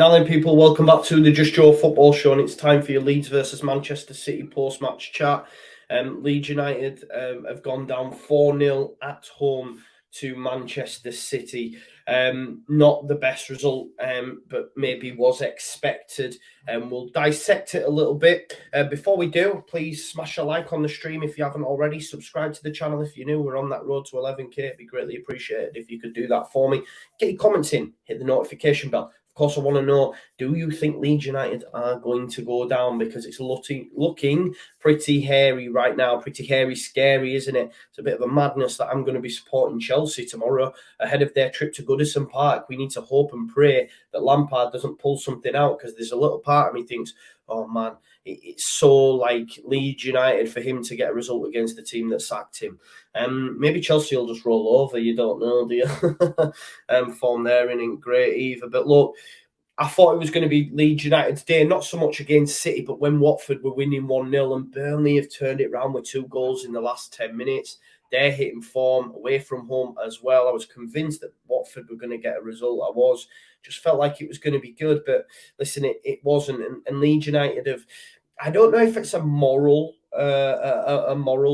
Now then, people, welcome back to the Just Joe Football Show, and it's time for your Leeds versus Manchester City post-match chat. Leeds United have gone down 4-0 at home to Manchester City. Not the best result, but maybe was expected. We'll dissect it a little bit. Before we do, please smash a like on the stream if you haven't already. Subscribe to the channel if you're new. We're on that road to 11k. It'd be greatly appreciated if you could do that for me. Get your comments in. Hit the notification bell. Of course, I want to know, do you think Leeds United are going to go down? Because it's looking pretty hairy right now, pretty hairy, scary, isn't it? It's a bit of a madness that I'm going to be supporting Chelsea tomorrow ahead of their trip to Goodison Park. We need to hope and pray that Lampard doesn't pull something out, because there's a little part of me thinks, oh man, it's so like Leeds United for him to get a result against the team that sacked him. Maybe Chelsea will just roll over. You don't know, do you? Form there isn't great either. But look, I thought it was going to be Leeds United's day, not so much against City, but when Watford were winning 1-0 and Burnley have turned it around with 2 goals in the last 10 minutes. They're hitting form away from home as well. I was convinced that Watford were going to get a result. I was. Just felt like it was going to be good. But listen, it wasn't. And Leeds United have, I don't know if it's a moral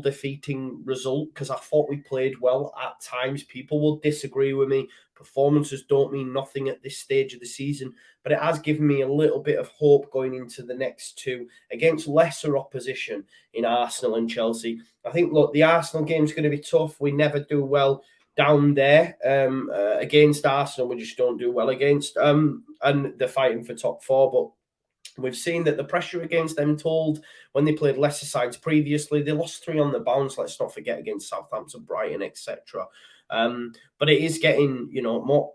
defeating result, because I thought we played well at times. People will disagree with me. Performances don't mean nothing at this stage of the season, but it has given me a little bit of hope going into the next 2 against lesser opposition in Arsenal and Chelsea. I think, look, the Arsenal game is going to be tough. We never do well down there against Arsenal. We just don't do well against, and they're fighting for top 4, but we've seen that the pressure against them told when they played lesser sides previously. They lost 3 on the bounce, let's not forget, against Southampton, Brighton, etc. But it is getting,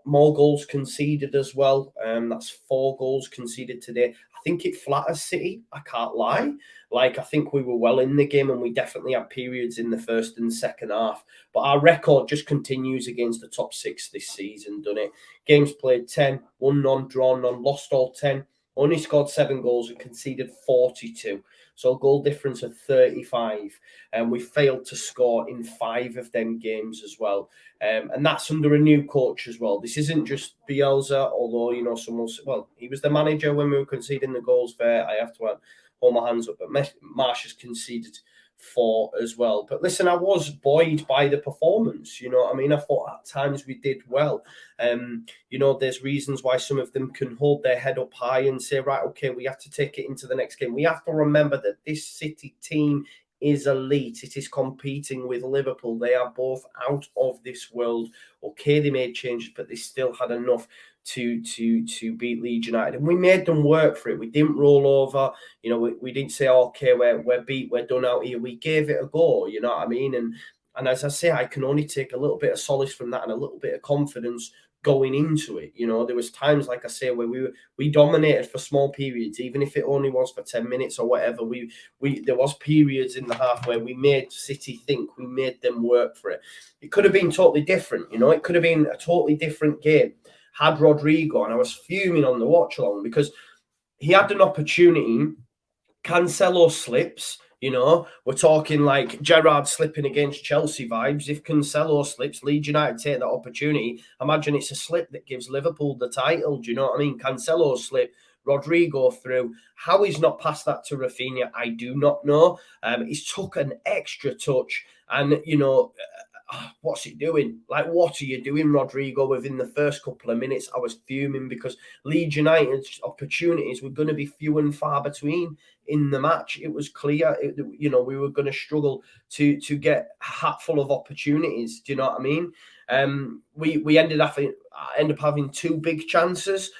more goals conceded as well. That's 4 goals conceded today. I think it flatters City, I can't lie. I think we were well in the game, and we definitely had periods in the first and second half. But our record just continues against the top 6 this season, doesn't it? Games played 10, won none, drawn none, lost all 10. Only scored 7 goals and conceded 42. So a goal difference of 35. And we failed to score in 5 of them games as well. And that's under a new coach as well. This isn't just Bielsa, although, someone, he was the manager when we were conceding the goals. Fair, I have to hold my hands up. But Marsh has conceded 4 as well. But listen, I was buoyed by the performance. You know what I mean? I thought at times we did well. There's reasons why some of them can hold their head up high and say, right, okay, we have to take it into the next game. We have to remember that this City team is elite. It is competing with Liverpool. They are both out of this world. Okay, they made changes, but they still had enough to beat Leeds United, and we made them work for it. We didn't roll over. We didn't say, okay, we're beat, we're done out here. We gave it a go. You know what I mean? And as I say, I can only take a little bit of solace from that and a little bit of confidence going into it. There was times, like I say, where we dominated for small periods, even if it only was for 10 minutes or whatever. There was periods in the half where we made City think, we made them work for it. It could have been totally different. It could have been a totally different game had Rodrigo, and I was fuming on the watch along because he had an opportunity. Cancelo slips. We're talking like Gerrard slipping against Chelsea vibes. If Cancelo slips, Leeds United take that opportunity. Imagine it's a slip that gives Liverpool the title. Do you know what I mean? Cancelo slip, Rodrigo through. How he's not passed that to Rafinha, I do not know. He's took an extra touch, and what's he doing? What are you doing, Rodrigo? Within the first couple of minutes, I was fuming because Leeds United's opportunities were going to be few and far between in the match. It was clear, we were going to struggle to get a hatful of opportunities. Do you know what I mean? We ended up having 2 big chances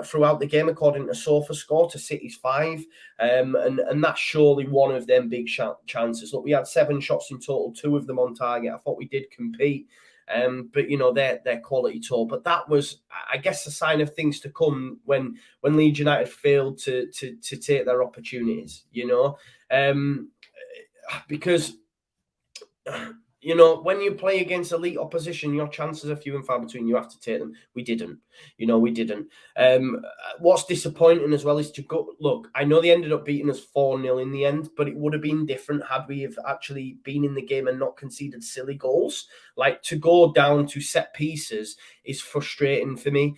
throughout the game, according to SofaScore, to City's 5. And that's surely one of them big chances. Look, we had 7 shots in total, 2 of them on target. I thought we did compete. But they're quality toll. But that was, I guess, a sign of things to come when Leeds United failed to take their opportunities. Because when you play against elite opposition, your chances are few and far between. You have to take them. We didn't. We didn't. What's disappointing as well is to go, look, I know they ended up beating us 4-0 in the end, but it would have been different had we have actually been in the game and not conceded silly goals. Like, to go down to set pieces is frustrating for me.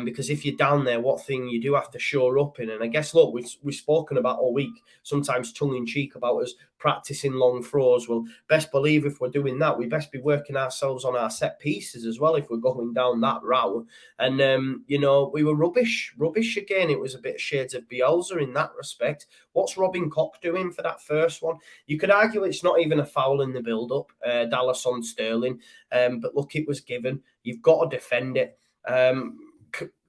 Because if you're down there, what thing you do have to shore up in. And I guess, look, we've spoken about all week, sometimes tongue-in-cheek, about us practicing long throws. Well, best believe if we're doing that, we best be working ourselves on our set pieces as well if we're going down that route. And, we were rubbish again. It was a bit of shades of Bielsa in that respect. What's Robin Koch doing for that first one? You could argue it's not even a foul in the build-up, Dallas on Sterling. But look, it was given. You've got to defend it.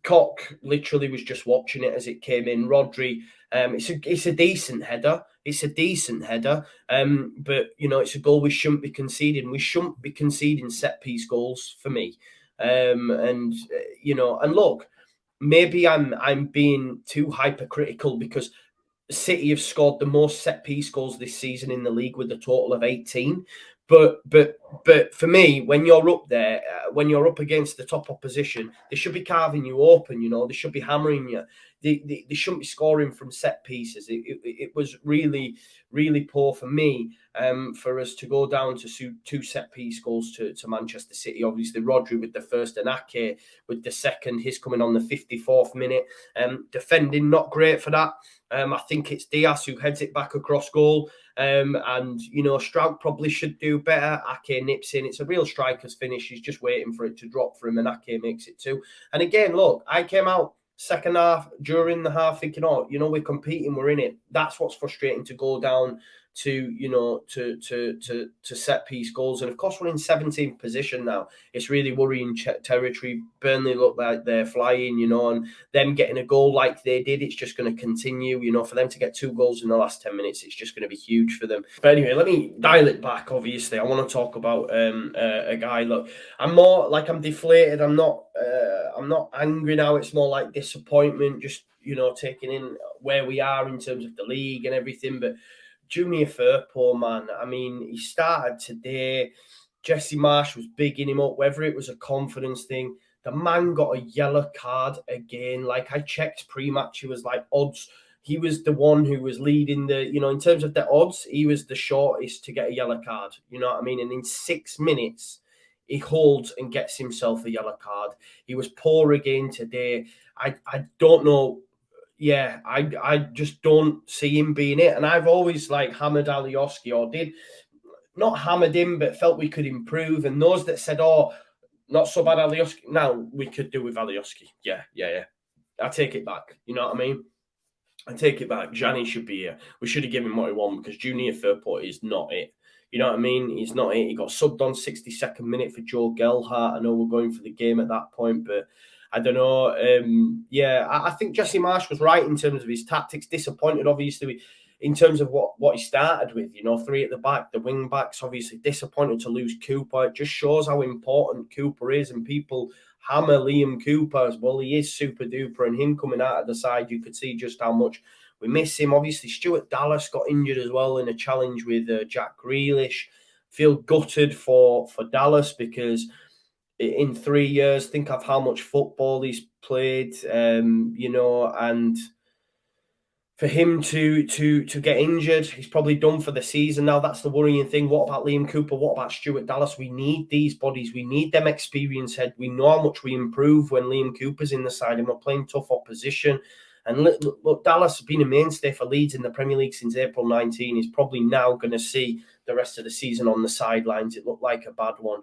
Koch literally was just watching it as it came in. Rodri, it's a decent header. It's a decent header. But it's a goal we shouldn't be conceding. We shouldn't be conceding set piece goals for me. And look, maybe I'm being too hypercritical because City have scored the most set piece goals this season in the league with a total of 18. But for me, when you're up there, when you're up against the top opposition, they should be carving you open. They should be hammering you. They shouldn't be scoring from set pieces. It was really, really poor for me for us to go down to two set piece goals to Manchester City. Obviously, Rodri with the first and Ake with the second. His coming on the 54th minute. Defending not great for that. I think it's Diaz who heads it back across goal. And Stroud probably should do better. Ake nips in. It's a real striker's finish. He's just waiting for it to drop for him, and Ake makes it too. And again, look, I came out second half, during the half, thinking, we're competing, we're in it. That's what's frustrating, to go down to set piece goals. And of course, we're in 17th position now. It's really worrying territory. Burnley look like they're flying, and them getting a goal like they did, it's just going to continue. For them to get 2 goals in the last 10 minutes, it's just going to be huge for them. But anyway, let me dial it back. Obviously, I want to talk about a guy. Look, I'm more like, I'm deflated. I'm not angry now. It's more like disappointment, just taking in where we are in terms of the league and everything. But Junior Firpo, man, I mean, he started today. Jesse Marsh was bigging him up, whether it was a confidence thing. The man got a yellow card again. Like, I checked pre-match, he was like odds. He was the one who was leading the, in terms of the odds, he was the shortest to get a yellow card. You know what I mean? And in 6 minutes, he holds and gets himself a yellow card. He was poor again today. I don't know. Yeah, I just don't see him being it. And I've always hammered Alioski, or did not hammered him, but felt we could improve. And those that said, not so bad Alioski, now we could do with Alioski. Yeah. I take it back. You know what I mean? I take it back. Gianni should be here. We should have given him what he wanted, because Junior Firpo is not it. You know what I mean? He's not it. He got subbed on 62nd minute for Joe Gelhardt. I know we're going for the game at that point, but I don't know. I think Jesse Marsh was right in terms of his tactics. Disappointed, obviously, in terms of what he started with. 3 at the back, the wing backs. Obviously, disappointed to lose Cooper. It just shows how important Cooper is, and people hammer Liam Cooper as well. He is super duper, and him coming out of the side, you could see just how much we miss him. Obviously, Stuart Dallas got injured as well in a challenge with Jack Grealish. Feel gutted for Dallas, because in 3 years, think of how much football he's played, and for him to get injured, he's probably done for the season now. That's the worrying thing. What about Liam Cooper? What about Stuart Dallas? We need these bodies. We need them experience head. We know how much we improve when Liam Cooper's in the side and we're playing tough opposition. And look, Dallas has been a mainstay for Leeds in the Premier League since April 19. He's probably now going to see the rest of the season on the sidelines. It looked like a bad one.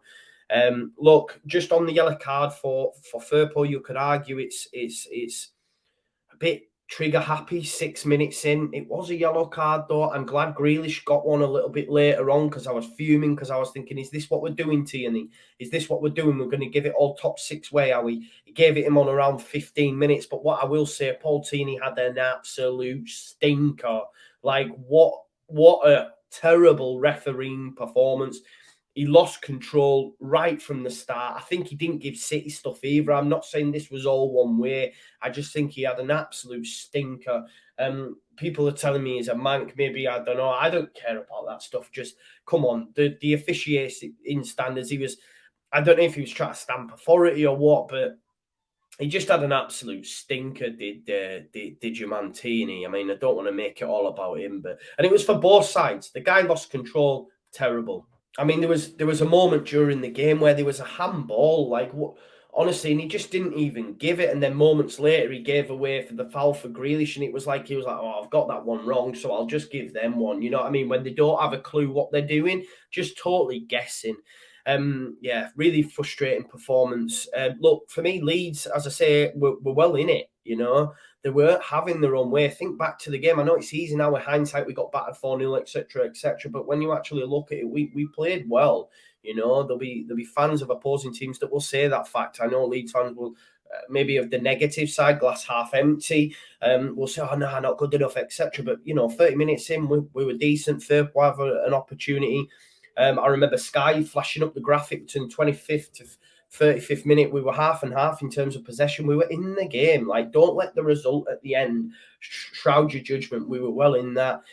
Look, just on the yellow card for Firpo, you could argue it's a bit trigger happy. 6 minutes in, it was a yellow card though. I'm glad Grealish got one a little bit later on, because I was fuming, because I was thinking, is this what we're doing, Tierney? Is this what we're doing? We're going to give it all top 6 way, are we? He gave it him on around 15 minutes. But what I will say, Paul Tierney had an absolute stinker. Like, what a terrible refereeing performance. He lost control right from the start. I think he didn't give City stuff either. I'm not saying this was all one way. I just think he had an absolute stinker. People are telling me he's a mank. Maybe, I don't know. I don't care about that stuff. Just, come on. The officiating standards, I don't know if he was trying to stamp authority or what, but he just had an absolute stinker, did Diamantini. I mean, I don't want to make it all about him, and it was for both sides. The guy lost control, terrible. I mean, there was a moment during the game where there was a handball, like what, honestly, and he just didn't even give it. And then moments later, he gave away for the foul for Grealish, and it was like he was like, "Oh, I've got that one wrong, so I'll just give them one." You know what I mean? When they don't have a clue what they're doing, just totally guessing. Yeah, really frustrating performance. Look, for me, Leeds, as I say, were well in it. You know, they weren't having their own way. Think back to the game. I know it's easy now with hindsight. We got battered 4-0, etc., etc. But when you actually look at it, we played well. You know, there'll be fans of opposing teams that will say that fact. I know Leeds fans will. Maybe of the negative side, glass half empty. We'll say, "Oh no, not good enough," etc. But 30 minutes in, we were decent. Third, we'll have an opportunity. I remember Sky flashing up the graphic between 25th to 35th minute. We were half and half in terms of possession. We were in the game. Like, don't let the result at the end shroud your judgment. We were well in that.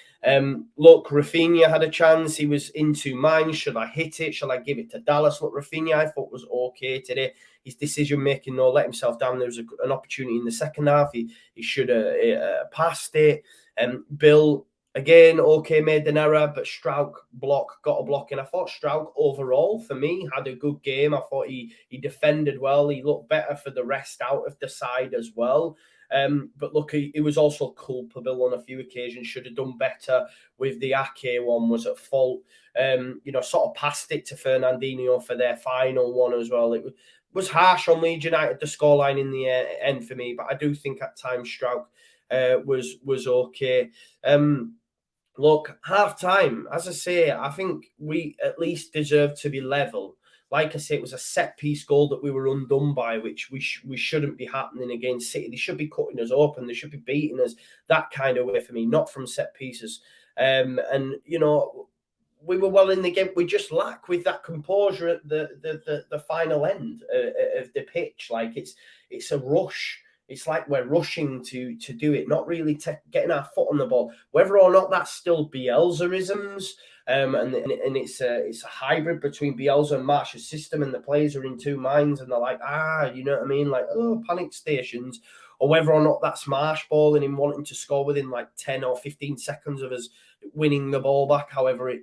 Look, Rafinha had a chance. He was in two minds. Should I hit it? Shall I give it to Dallas? Look, Rafinha, I thought was okay today. His decision making, though, let himself down. There was an opportunity in the second half. He should have passed it. Bill, again, okay, made an error, but Strauch got a block. And I thought Strauch overall, for me, had a good game. I thought he defended well. He looked better for the rest out of the side as well. But look, he was also culpable on a few occasions. Should have done better with the Ake one, was at fault. Sort of passed it to Fernandinho for their final one as well. It was harsh on Leeds United, the scoreline in the end for me, but I do think at times Strauch was okay. Look, half time, as I say, I think we at least deserve to be level. Like I say, it was a set piece goal that we were undone by, which we shouldn't be happening against City. They should be cutting us open. They should be beating us that kind of way for me, not from set pieces. We were well in the game. We just lack with that composure at the final end of the pitch. Like it's a rush. It's like we're rushing to do it, not really getting our foot on the ball. Whether or not that's still Bielsa-isms, and it's a hybrid between Bielsa and Marsh's system, and the players are in two minds, and they're like, you know what I mean? Like, panic stations. Or whether or not that's Marsh balling him wanting to score within like 10 or 15 seconds of us winning the ball back, however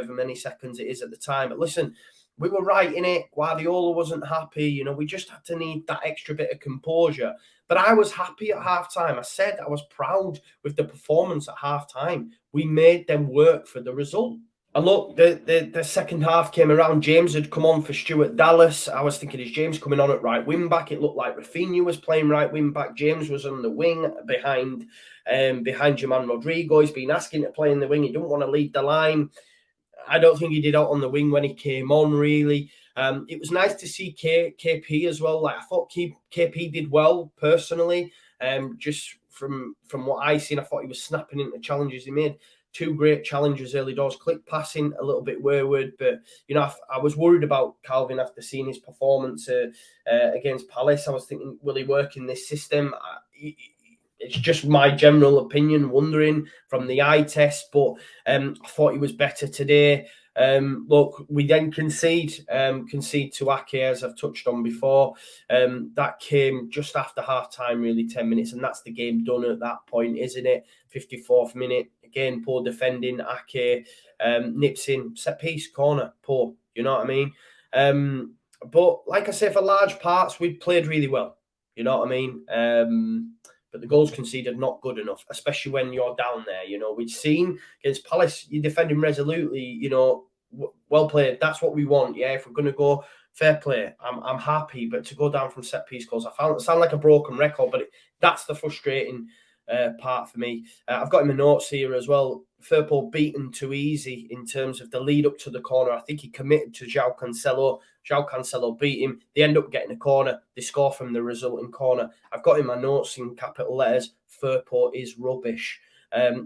many seconds it is at the time. But listen, we were right in it. Guardiola wasn't happy. We just had to need that extra bit of composure. But I was happy at halftime. I said I was proud with the performance at halftime. We made them work for the result. And look, the second half came around. James had come on for Stuart Dallas. I was thinking, is James coming on at right wing back? It looked like Rafinha was playing right wing back. James was on the wing behind German Rodrigo. He's been asking to play in the wing. He didn't want to lead the line. I don't think he did out on the wing when he came on, really. It was nice to see KP as well. Like, I thought KP did well, personally. Just from what I seen, I thought he was snapping into challenges he made. Two great challenges early doors, click passing a little bit wayward, but I was worried about Calvin after seeing his performance against Palace. I was thinking, will he work in this system? It's just my general opinion, wondering from the eye test, but I thought he was better today. Look, we then concede to Ake, as I've touched on before. That came just after half time, really 10 minutes, and that's the game done at that point, isn't it? 54th minute, again, poor defending. Ake nips in, set piece, corner, poor, you know what I mean? But like I say, for large parts, we played really well, you know what I mean? But the goals conceded not good enough, especially when you're down there. We've seen against Palace, you're defending resolutely, well played. That's what we want. Yeah, if we're going to go, fair play. I'm happy, but to go down from set piece goals, I sound like a broken record, but that's the frustrating part for me. I've got in my notes here as well. Firpo beaten too easy in terms of the lead up to the corner. I think he committed to João Cancelo. João Cancelo beat him. They end up getting a corner. They score from the resulting corner. I've got in my notes in capital letters, Firpo is rubbish.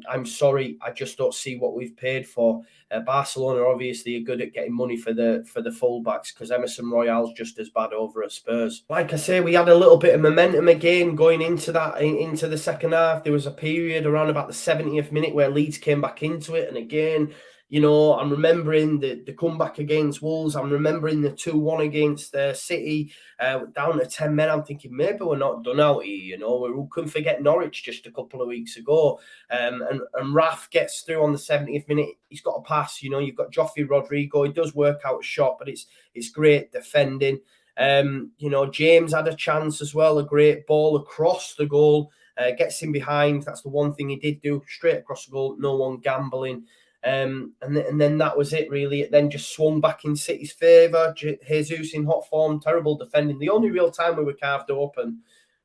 I'm sorry, I just don't see what we've paid for. Barcelona obviously are good at getting money for the fullbacks, because Emerson Royale's just as bad over at Spurs. Like I say, we had a little bit of momentum again going into the second half. There was a period around about the 70th minute where Leeds came back into it, and again, You know, I'm remembering the comeback against Wolves. I'm remembering the 2-1 against City, down to 10 men. I'm thinking maybe we're not done out here. You know, we couldn't forget Norwich just a couple of weeks ago. And Raf gets through on the 70th minute. He's got a pass. You know, you've got Joffrey Rodrigo. He does work out a shot, but it's great defending. You know, James had a chance as well, a great ball across the goal, gets him behind. That's the one thing he did do, straight across the goal, no one gambling. And then that was it, really. It then just swung back in City's favour. Jesus in hot form, terrible defending. The only real time we were carved open,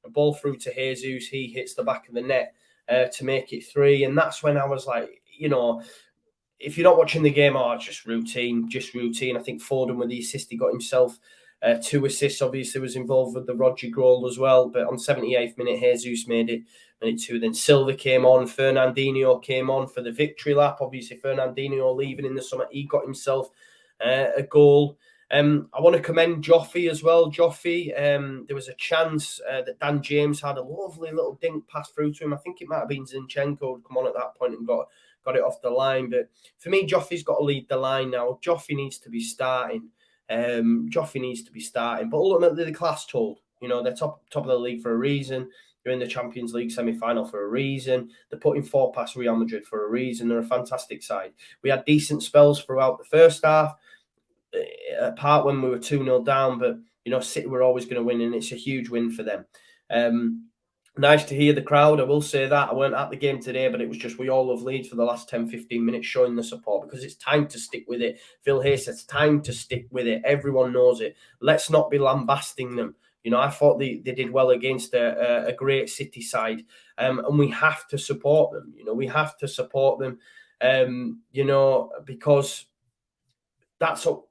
a ball through to Jesus, he hits the back of the net to make it 3. And that's when I was like, you know, if you're not watching the game, just routine. I think Foden with the assist, he got himself 2 assists. Obviously was involved with the Roger goal as well, but on 78th minute, Jesus made it 2. Then Silva came on, Fernandinho came on for the victory lap. Obviously Fernandinho leaving in the summer, he got himself a goal. I want to commend Joffrey as well. Joffrey, there was a chance that Dan James had a lovely little dink pass through to him. I think it might have been Zinchenko had come on at that point and got it off the line. But for me, Joffrey's got to lead the line now. Joffrey needs to be starting. But ultimately the class told. You know, they're top of the league for a reason. They're in the Champions League semi-final for a reason. They're putting 4 past Real Madrid for a reason. They're a fantastic side. We had decent spells throughout the first half, apart when we were 2-0 down, but you know, City were always going to win, and it's a huge win for them. Nice to hear the crowd. I will say that. I weren't at the game today, but it was just, we all love Leeds for the last 10-15 minutes showing the support, because it's time to stick with it. Phil Hayes says it's time to stick with it. Everyone knows it. Let's not be lambasting them. You know, I thought they did well against a great City side, and we have to support them. You know, we have to support them, you know, because that's all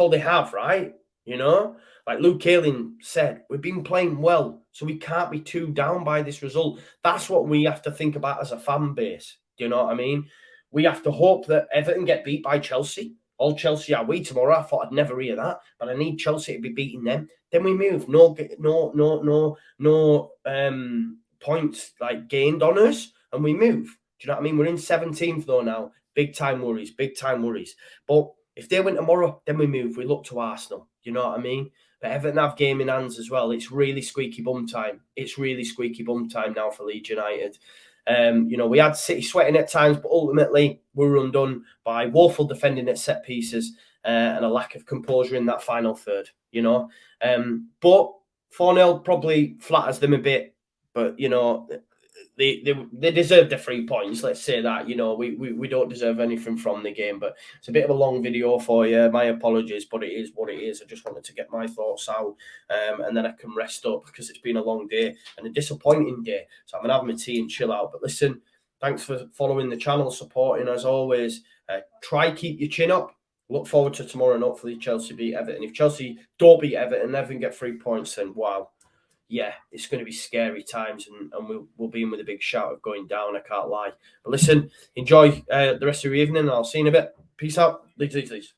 they have, right? You know, like Luke Ayling said, we've been playing well, so we can't be too down by this result. That's what we have to think about as a fan base. Do you know what I mean? We have to hope that Everton get beat by Chelsea. All Chelsea are we tomorrow. I thought I'd never hear that, but I need Chelsea to be beating them. Then we move. No points like gained on us, and we move. Do you know what I mean? We're in 17th though now. Big time worries. But if they win tomorrow, then we move. We look to Arsenal. You know what I mean? But Everton have game in hands as well. It's really squeaky bum time. Now for Leeds United. You know, we had City sweating at times, but ultimately we were undone by woeful defending at set pieces and a lack of composure in that final third. You know, but 4-0 probably flatters them a bit. But you know, they deserve the 3 points. Let's say that. You know, we don't deserve anything from the game. But it's a bit of a long video for you. My apologies, but it is what it is. I just wanted to get my thoughts out, and then I can rest up, because it's been a long day and a disappointing day. So I'm gonna have my tea and chill out. But listen, thanks for following the channel, supporting as always. Try keep your chin up. Look forward to tomorrow, and hopefully Chelsea beat Everton. If Chelsea don't beat Everton, Everton get 3 points, then wow. Yeah, it's going to be scary times, and we'll be in with a big shout of going down. I can't lie. But listen, enjoy the rest of your evening, and I'll see you in a bit. Peace out. Leeds.